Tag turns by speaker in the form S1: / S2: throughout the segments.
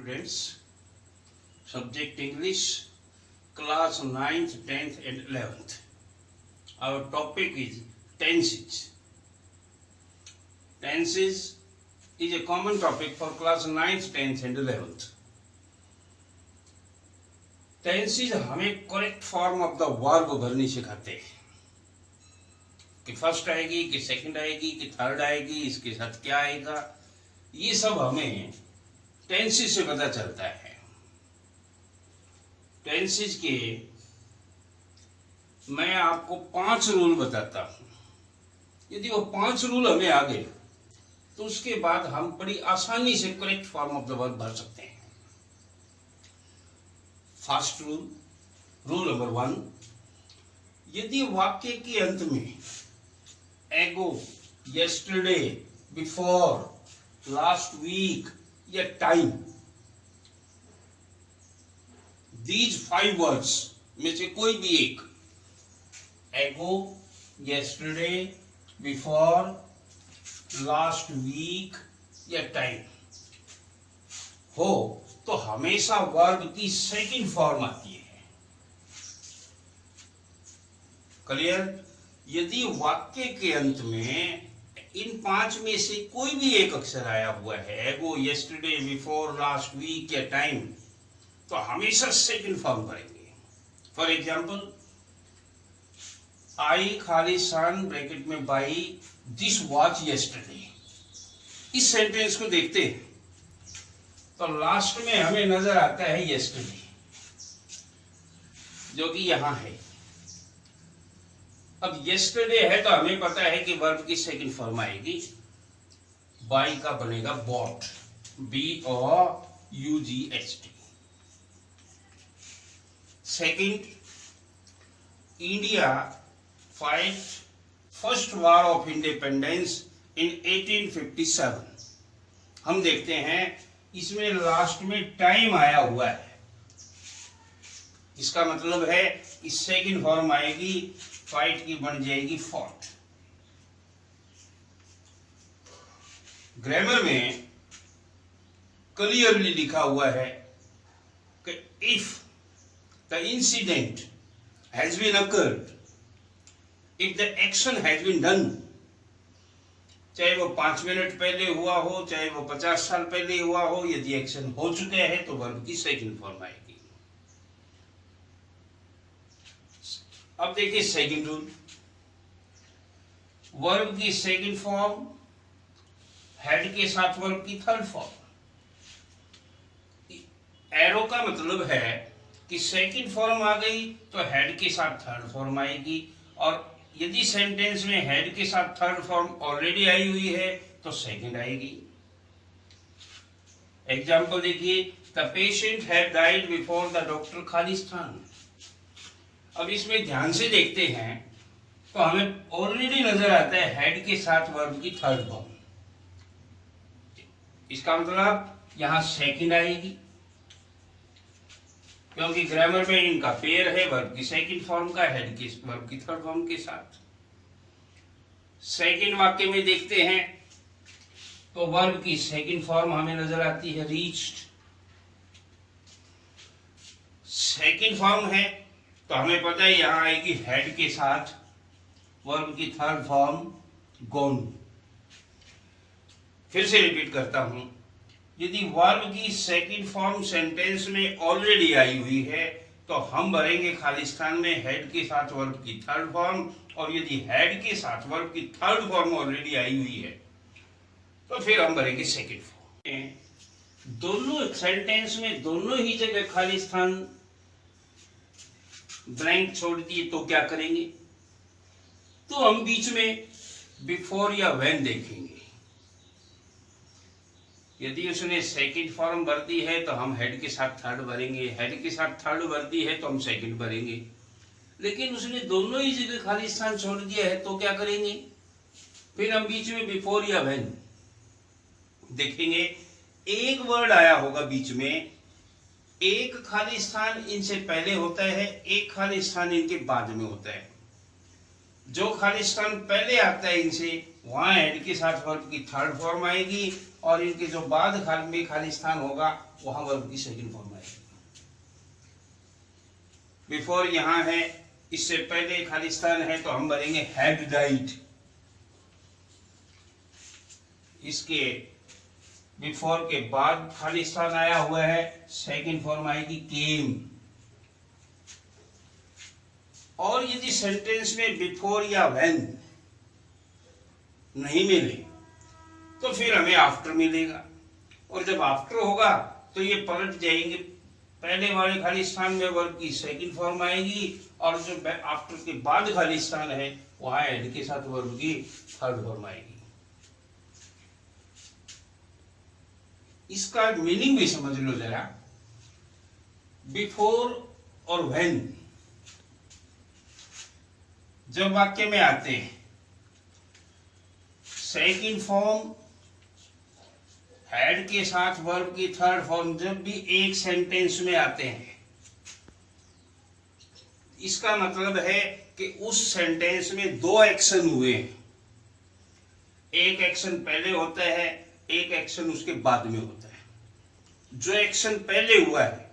S1: Students, subject English, class 9th, 10th and 11th. Our topic is tenses. Tenses is a common topic for class 9th, 10th and 11th. Tenses हमें correct form of the verb भरनी सिखाते हैं कि first आएगी कि second आएगी कि third आएगी, इसके साथ क्या आएगा, ये सब हमें टेंसेज से पता चलता है। टेंसेज के मैं आपको 5 रूल बताता हूं। यदि वो 5 रूल हमें आ गए तो उसके बाद हम बड़ी आसानी से correct form of the verb भर सकते हैं। फर्स्ट रूल, रूल नंबर 1, यदि वाक्य के अंत में एगो, यस्टरडे, बिफोर, लास्ट वीक या टाइम, दीज 5 वर्ड्स में से कोई भी एक, एगो, यस्टरडे, बिफोर, लास्ट वीक या टाइम हो तो हमेशा वर्ब की सेकंड फॉर्म आती है। क्लियर? यदि वाक्य के अंत में इन 5 में से कोई भी एक अक्षर आया हुआ है, एगो, यस्टरडे, बिफोर, लास्ट वीक या टाइम, तो हमेशा सेकंड फॉर्म करेंगे। For example, I Khalistan bracket में बाई दिस वॉच यस्टरडे, इस सेंटेंस को देखते हैं तो लास्ट में हमें नजर आता है यस्टरडे, जो कि यहां है। अब यस्टरडे है तो हमें पता है कि वर्ब की सेकंड फॉर्म आएगी, बाई का बनेगा bought, BOUGHT। Second, India fight first war of independence in 1857। हम देखते हैं इसमें लास्ट में टाइम आया हुआ है, इसका मतलब है इस सेकंड फॉर्म आएगी, फाइट की बन जाएगी फॉट। ग्रामर में क्लियरली लिखा हुआ है कि if the incident has been occurred, if the action has been done, चाहे वो 5 मिनट पहले हुआ हो, चाहे वो 50 साल पहले हुआ हो, यदि एक्शन हो चुके हैं तो वर्ब की सेकंड फॉर्म आएगी। अब देखिए सेकंड रूल, वर्ब की सेकंड फॉर्म हेड के साथ वर्ब की थर्ड फॉर्म। एरो का मतलब है कि सेकंड फॉर्म आ गई तो हेड के साथ थर्ड फॉर्म आएगी, और यदि सेंटेंस में हेड के साथ थर्ड फॉर्म ऑलरेडी आई हुई है तो सेकंड आएगी। एग्जाम्पल देखिए, the patient had died before the doctor Khalistan. अब इसमें ध्यान से देखते हैं तो हमें ऑलरेडी नजर आता है हेड के साथ वर्ब की थर्ड फॉर्म, इसका मतलब यहां सेकंड आएगी, क्योंकि ग्रामर में इनका पेयर है वर्ब की सेकंड फॉर्म का हेड की वर्ब की थर्ड फॉर्म के साथ। सेकंड वाक्य में देखते हैं तो वर्ब की सेकंड फॉर्म हमें नजर आती है रीच्ड। सेकंड फॉर्म है तो हमें पता है यहां आएगी हेड के साथ वर्ब की थर्ड फॉर्म गॉन। फिर से रिपीट करता हूं, यदि वर्ब की सेकंड फॉर्म सेंटेंस में ऑलरेडी आई हुई है तो हम भरेंगे खालिस्तान में हेड के साथ वर्ब की थर्ड फॉर्म, और यदि हेड के साथ वर्ब की थर्ड फॉर्म ऑलरेडी आई हुई है तो फिर हम भरेंगे सेकंड फॉर्म। दोनों सेंटेंस में दोनों ही जगह खालिस्तान ब्लैंक छोड़ दिए तो क्या करेंगे? तो हम बीच में बिफोर या व्हेन देखेंगे। यदि उसने सेकंड फॉर्म भर दी है तो हम हेड के साथ थर्ड भरेंगे, हेड के साथ थर्ड भर दी है तो हम सेकंड भरेंगे। लेकिन उसने दोनों ही जगह खालिस्तान छोड़ दिया है तो क्या करेंगे? फिर हम बीच में बिफोर या व्हेन देखेंगे। एक वर्ड आया होगा बीच में, एक खालिस्तान इनसे पहले होता है, एक खालिस्तान इनके बाद में होता है। जो खालिस्तान पहले आता है इनसे, वहां हेड के साथ वर्ब की थर्ड फॉर्म आएगी, और इनके जो बाद में खालिस्तान होगा वहां वर्ब की सेकंड फॉर्म आएगी। बिफोर यहां है, इससे पहले खालिस्तान है तो हम भरेंगे हैड डाइड। इसके बिफोर के बाद खालिस्तान आया हुआ है, सेकंड फॉर्म आएगी केम। और यदि सेंटेंस में बिफोर या व्हेन नहीं मिले तो फिर हमें आफ्टर मिलेगा, और जब आफ्टर होगा तो ये पलट जाएंगे, पहले वाले खालिस्तान में वर्ब की सेकंड फॉर्म आएगी, और जो आफ्टर के बाद खालिस्तान है वहां एड के साथ वर्ब की थर्ड फॉर्म आएगी। इसका मीनिंग भी समझ लो जरा। बिफोर और व्हेन जब वाक्य में आते हैं, सेकंड फॉर्म हैड के साथ वर्ब की थर्ड फॉर्म जब भी एक सेंटेंस में आते हैं, इसका मतलब है कि उस सेंटेंस में दो एक्शन हुए हैं। एक एक्शन पहले होता है, एक एक्शन उसके बाद में होता है। जो एक्शन पहले हुआ है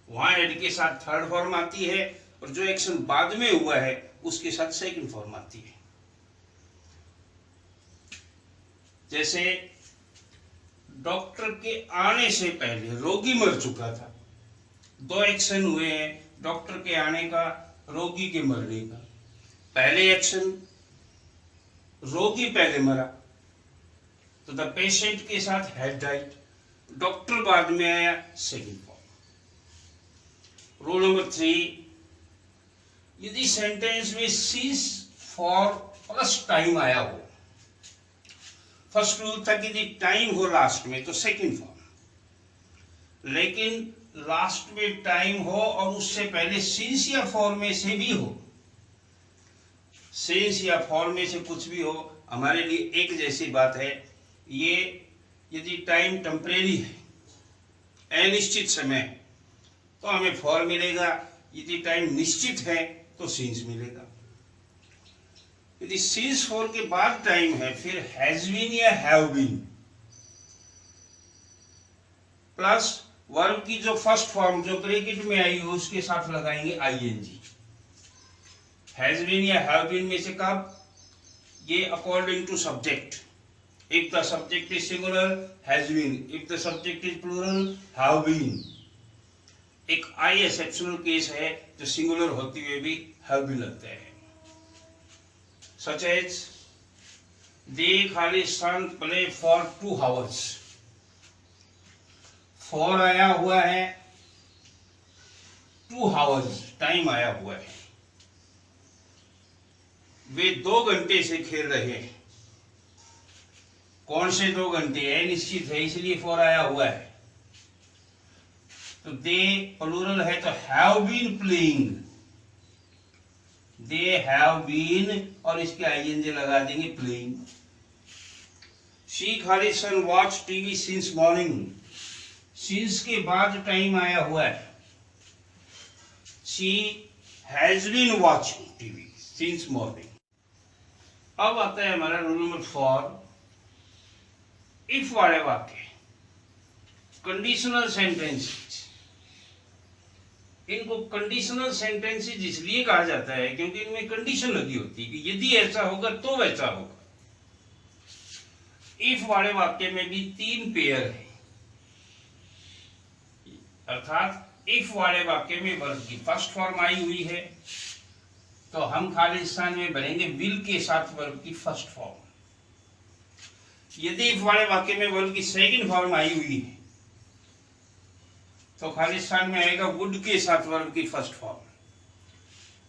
S1: वहां एड के साथ थर्ड फॉर्म आती है, और जो एक्शन बाद में हुआ है उसके साथ सेकंड फॉर्म आती है। जैसे डॉक्टर के आने से पहले रोगी मर चुका था, दो एक्शन हुए हैं, डॉक्टर के आने का, रोगी के मरने का। पहले एक्शन रोगी पहले मरा तो द पेशेंट के साथ हैड डाइड, डॉक्टर बाद में आया, सेकंड फॉर्म। रूल नंबर 3, यदि सेंटेंस में सिंस फॉर प्लस टाइम आया हो, फर्स्ट रूल था कि यदि टाइम हो लास्ट में तो सेकंड फॉर्म, लेकिन लास्ट में टाइम हो और उससे पहले सिंस या फॉर में से भी हो, सिंस या फॉर में से कुछ भी हो, हमारे लिए एक जैसी बात है। ये यदि टाइम टेम्परेरी है, अनिश्चित समय, तो हमें फॉर मिलेगा, यदि टाइम निश्चित है तो सिंस मिलेगा। यदि सिंस फॉर के बाद टाइम है, फिर हैज बीन या हैव बीन प्लस वर्ब की जो फर्स्ट फॉर्म जो ब्रैकेट में आई हो उसके साथ लगाएंगे आईएनजी। हैज बीन या हैव बीन में से कब, ये according to subject. If the subject is singular has been, if the subject is plural have been. एक आई एक्सेप्शनल केस है जो सिंगुलर होते हुए भी हैव बीन लगता है, such as they Khalistan play for 2 hours। For आया हुआ है, 2 hours टाइम आया हुआ है, वे 2 घंटे से खेल रहे हैं। कौन से 2 घंटे है, निश्चित है इसलिए फॉर आया हुआ है। तो दे प्लूरल है तो have been playing, they have been और इसके आईएनजी लगा देंगे playing. She Khalistan watch TV since morning, since के बाद टाइम आया हुआ है। She has been watching TV since morning. अब आता है हमारा रूल नंबर 4, इफ वाले वाक्य, कंडीशनल सेंटेंसेस। इनको कंडीशनल सेंटेंसेस इसलिए कहा जाता है क्योंकि इनमें कंडीशन लगी होती है कि यदि ऐसा होगा तो वैसा होगा। इफ वाले वाक्य में भी 3 पेयर है, अर्थात इफ वाले वाक्य में वर्ब की फर्स्ट फॉर्म आई हुई है तो हम खालिस्तान में भरेंगे विल के साथ वर्ब की फर्स्ट फॉर्म। यदि इफ वाले वाक्य में वर्ब की सेकंड फॉर्म आई हुई है तो खालिस्तान में आएगा वुड के साथ वर्ब की फर्स्ट फॉर्म,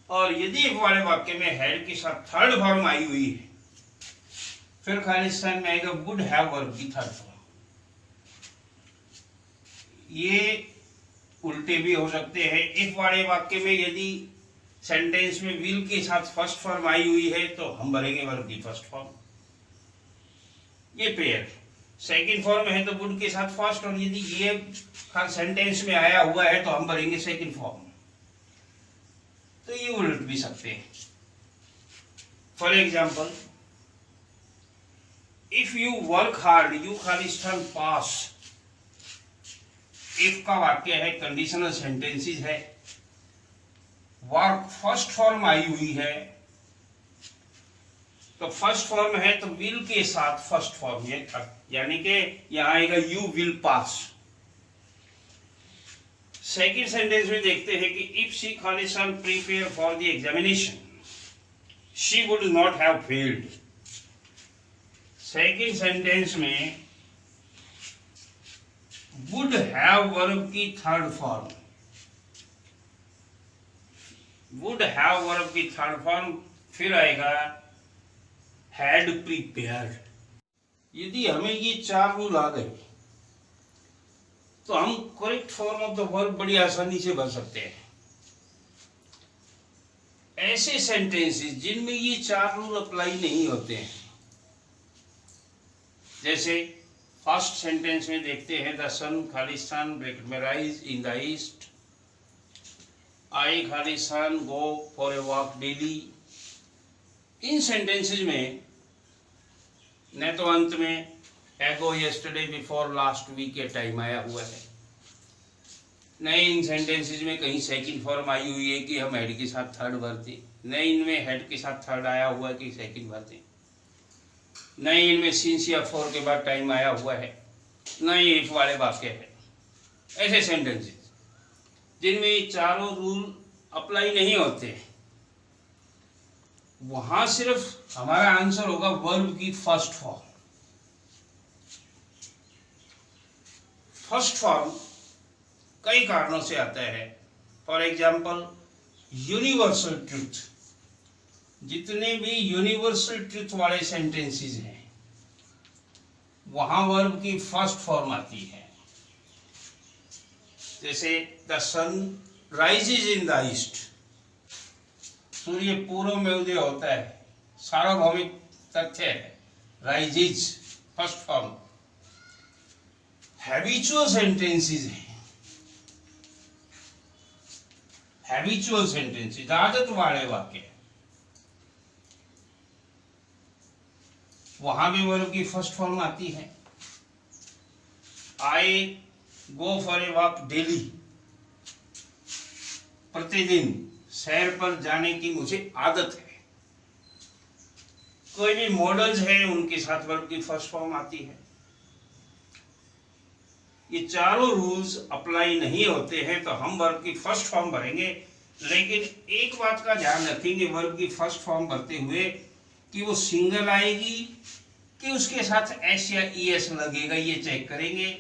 S1: और यदि इफ वाले वाक्य में हैड के साथ थर्ड फॉर्म आई हुई है फिर खालिस्तान में आएगा वुड हैव वर्ब की थर्ड फॉर्म। ये उल्टे भी हो सकते हैं। इफ वाले वाक्य में यदि सेंटेंस में विल के साथ फर्स्ट फॉर्म आई हुई है तो हम भरेंगे वर्ब की फर्स्ट फॉर्म, ये पेयर। सेकंड फॉर्म है तो वुड के साथ फर्स्ट, और यदि ये सेंटेंस में आया हुआ है तो हम भरेंगे सेकंड फॉर्म। तो ये उलट भी सकते हैं। For example, if you work hard you Khalistan pass, if का वाक्य है, कंडीशनल सेंटेंसेस है, वर्क फर्स्ट फॉर्म आई हुई है, तो फर्स्ट फॉर्म है तो विल के साथ फर्स्ट फॉर्म है, यानी कि यहां आएगा you will pass. Second sentence में देखते हैं कि इफ शी खालिसान prepare for the examination she would not have failed. Second sentence में वुड हैव वर्ब की third form, would have verb की थर्ड फॉर्म, फिर आएगा हैड प्रिपेयर्ड। यदि हमें ये चार रूल आ गए तो हम correct form of the verb बड़ी आसानी से भर सकते हैं। ऐसे सेंटेंसेस जिनमें ये चार रूल अप्लाई नहीं होते हैं, जैसे फर्स्ट सेंटेंस में देखते हैं द सन खालिस्तान ब्रैकेट में rise in the east, I Khalistan go for a walk daily. In sentences में न तो अंत में एगो यस्टरडे बिफोर लास्ट वीक के टाइम आया हुआ है, न इन सेंटेंसेस में कहीं सेकंड फॉर्म आई हुई है कि हम हेड के साथ थर्ड भरते, न इनमें हेड के साथ थर्ड आया हुआ है कि सेकंड भरते, न इनमें सिंस या फॉर के बाद टाइम आया हुआ है, न ये इफ वाले वाक्य है। ऐसे सेंटेंसेस जिनमें चारों रूल अप्लाई नहीं होते, वहां सिर्फ हमारा आंसर होगा वर्ब की फर्स्ट फॉर्म। फर्स्ट फॉर्म कई कारणों से आता है। फॉर एग्जाम्पल यूनिवर्सल ट्रूथ, जितने भी यूनिवर्सल ट्रूथ वाले सेंटेंसेस हैं वहां वर्ब की फर्स्ट फॉर्म आती है। जैसे the sun rises in the east, सूर्य पूर्व में उदय होता है, सार्वभौमिक तथ्य है, rises first form. Habitual sentences हैं, हैबिचुअल सेंटेंसेस आदत वाले वाक्य, वहां भी वर्ब की फर्स्ट फॉर्म आती है। I go for a walk daily, प्रतिदिन सैर पर जाने की मुझे आदत है। कोई भी मॉडल्स है उनके साथ वर्ब की फर्स्ट फॉर्म आती है। ये चारों रूल्स अप्लाई नहीं होते हैं तो हम वर्ब की फर्स्ट फॉर्म भरेंगे, लेकिन एक बात का ध्यान रखेंगे वर्ब की फर्स्ट फॉर्म भरते हुए कि वो सिंगल आएगी कि उसके साथ एस या ईएस लगेगा, ये चेक करेंगे।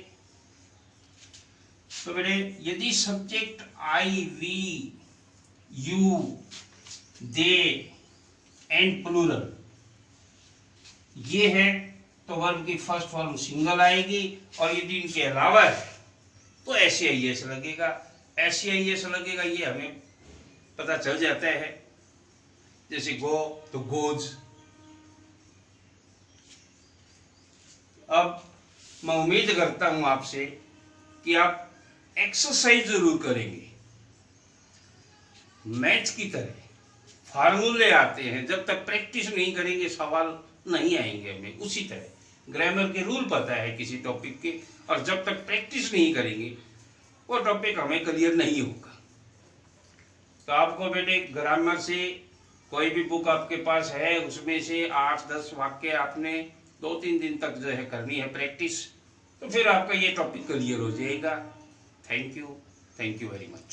S1: तो बेटे यदि subject I, we, you, they and plural ये है तो वर्ब की फर्स्ट फॉर्म सिंगल आएगी, और यदि इनके अलावा है तो एस या ईएस लगेगा। एस या ईएस लगेगा ये हमें पता चल जाता है, जैसे गो तो गोज। अब मैं उम्मीद करता हूं आपसे कि आप एक्सरसाइज जरूर करेंगे। मैथ की तरह फार्मूले आते हैं, जब तक प्रैक्टिस नहीं करेंगे सवाल नहीं आएंगे हमें। उसी तरह ग्रामर के रूल पता है किसी टॉपिक के, और जब तक प्रैक्टिस नहीं करेंगे वो टॉपिक हमें क्लियर नहीं होगा। तो आपको बेटे ग्रामर से कोई भी बुक आपके पास है उसमें से 8-10 वाक्य आपने 2-3 दिन तक जो है करनी है प्रैक्टिस, तो फिर आपका ये टॉपिक क्लियर हो जाएगा। Thank you very much.